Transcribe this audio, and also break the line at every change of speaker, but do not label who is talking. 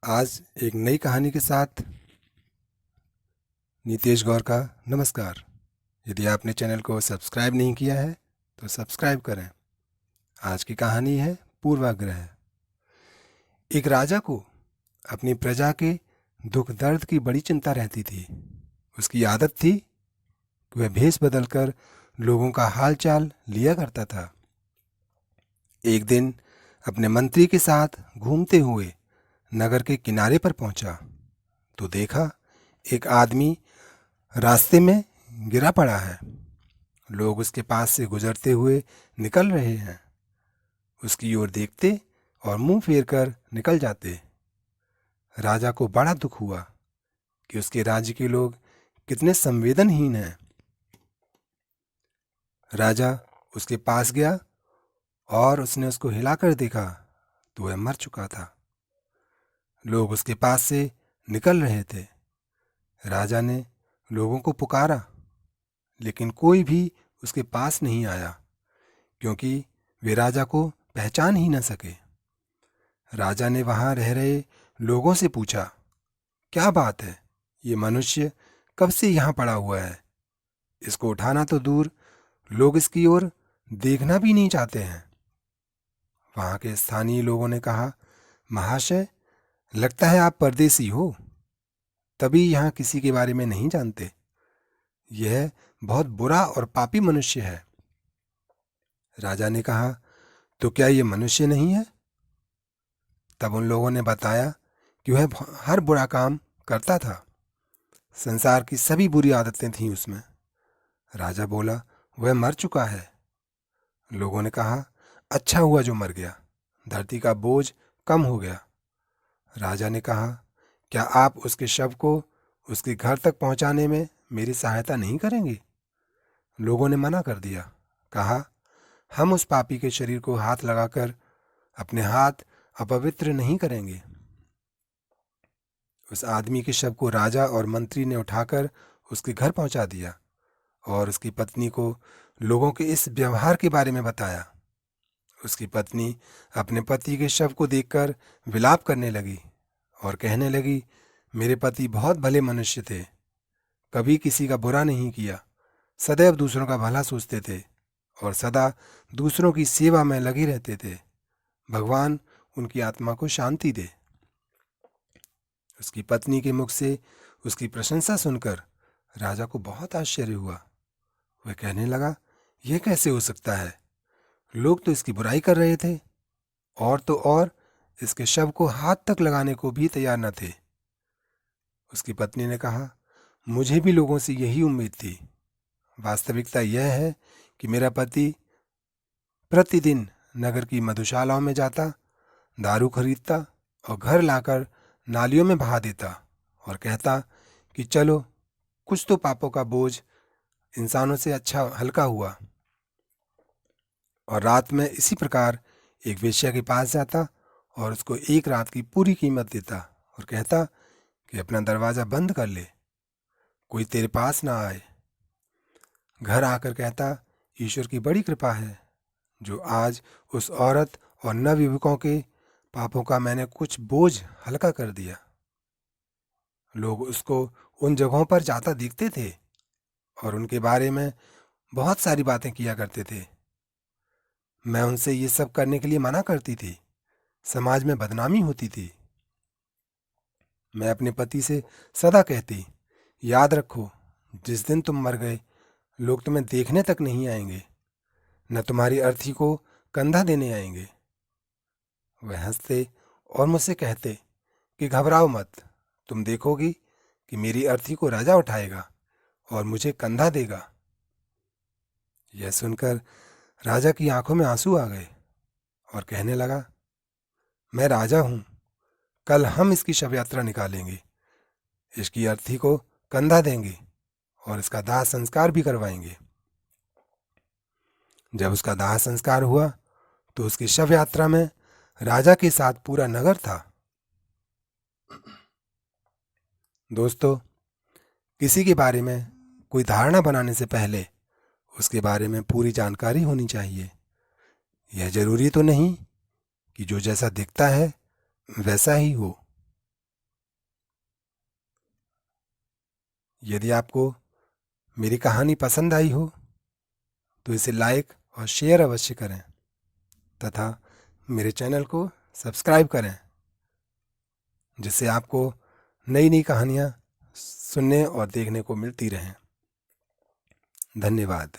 आज एक नई कहानी के साथ नीतेश गौर का नमस्कार। यदि आपने चैनल को सब्सक्राइब नहीं किया है तो सब्सक्राइब करें। आज की कहानी है पूर्वाग्रह। एक राजा को अपनी प्रजा के दुख दर्द की बड़ी चिंता रहती थी। उसकी आदत थी कि वह भेष बदलकर लोगों का हाल चाल लिया करता था। एक दिन अपने मंत्री के साथ घूमते हुए नगर के किनारे पर पहुंचा तो देखा एक आदमी रास्ते में गिरा पड़ा है। लोग उसके पास से गुजरते हुए निकल रहे हैं। उसकी ओर देखते और मुंह फेर कर निकल जाते। राजा को बड़ा दुख हुआ कि उसके राज्य के लोग कितने संवेदनहीन हैं। राजा उसके पास गया और उसने उसको हिलाकर देखा तो वह मर चुका था। लोग उसके पास से निकल रहे थे। राजा ने लोगों को पुकारा, लेकिन कोई भी उसके पास नहीं आया, क्योंकि वे राजा को पहचान ही न सके। राजा ने वहां रह रहे लोगों से पूछा, क्या बात है? ये मनुष्य कब से यहां पड़ा हुआ है? इसको उठाना तो दूर, लोग इसकी ओर देखना भी नहीं चाहते हैं। वहां के स्थानीय लोगों ने कहा, महाशय, लगता है आप परदेसी हो, तभी यहां किसी के बारे में नहीं जानते। यह बहुत बुरा और पापी मनुष्य है। राजा ने कहा, तो क्या ये मनुष्य नहीं है? तब उन लोगों ने बताया कि वह हर बुरा काम करता था। संसार की सभी बुरी आदतें थीं उसमें। राजा बोला, वह मर चुका है। लोगों ने कहा, अच्छा हुआ जो मर गया, धरती का बोझ कम हो गया। राजा ने कहा, क्या आप उसके शव को उसके घर तक पहुंचाने में मेरी सहायता नहीं करेंगे? लोगों ने मना कर दिया। कहा, हम उस पापी के शरीर को हाथ लगाकर अपने हाथ अपवित्र नहीं करेंगे। उस आदमी के शव को राजा और मंत्री ने उठाकर उसके घर पहुंचा दिया और उसकी पत्नी को लोगों के इस व्यवहार के बारे में बताया। उसकी पत्नी अपने पति के शव को देखकर विलाप करने लगी और कहने लगी, मेरे पति बहुत भले मनुष्य थे, कभी किसी का बुरा नहीं किया, सदैव दूसरों का भला सोचते थे और सदा दूसरों की सेवा में लगे रहते थे। भगवान उनकी आत्मा को शांति दे। उसकी पत्नी के मुख से उसकी प्रशंसा सुनकर राजा को बहुत आश्चर्य हुआ। वह कहने लगा, यह कैसे हो सकता है? लोग तो इसकी बुराई कर रहे थे, और तो और इसके शव को हाथ तक लगाने को भी तैयार न थे। उसकी पत्नी ने कहा, मुझे भी लोगों से यही उम्मीद थी। वास्तविकता यह है कि मेरा पति प्रतिदिन नगर की मधुशालाओं में जाता, दारू खरीदता और घर लाकर नालियों में बहा देता और कहता कि चलो, कुछ तो पापों का बोझ इंसानों से अच्छा हल्का हुआ। और रात में इसी प्रकार एक वेश्या के पास जाता और उसको एक रात की पूरी कीमत देता और कहता कि अपना दरवाजा बंद कर ले, कोई तेरे पास ना आए। घर आकर कहता, ईश्वर की बड़ी कृपा है जो आज उस औरत और नवयुवकों के पापों का मैंने कुछ बोझ हल्का कर दिया। लोग उसको उन जगहों पर जाता देखते थे और उनके बारे में बहुत सारी बातें किया करते थे। मैं उनसे ये सब करने के लिए मना करती थी। समाज में बदनामी होती थी। मैं अपने पति से सदा कहती, याद रखो, जिस दिन तुम मर गए लोग तुम्हें देखने तक नहीं आएंगे, न तुम्हारी अर्थी को कंधा देने आएंगे। वह हंसते और मुझसे कहते कि घबराओ मत, तुम देखोगी कि मेरी अर्थी को राजा उठाएगा और मुझे कंधा देगा। यह सुनकर राजा की आंखों में आंसू आ गए और कहने लगा, मैं राजा हूं, कल हम इसकी शव यात्रा निकालेंगे, इसकी अर्थी को कंधा देंगे और इसका दाह संस्कार भी करवाएंगे। जब उसका दाह संस्कार हुआ तो उसकी शव यात्रा में राजा के साथ पूरा नगर था। दोस्तों, किसी के बारे में कोई धारणा बनाने से पहले उसके बारे में पूरी जानकारी होनी चाहिए। यह जरूरी तो नहीं कि जो जैसा दिखता है वैसा ही हो। यदि आपको मेरी कहानी पसंद आई हो तो इसे लाइक और शेयर अवश्य करें तथा मेरे चैनल को सब्सक्राइब करें, जिससे आपको नई नई कहानियाँ सुनने और देखने को मिलती रहें। धन्यवाद।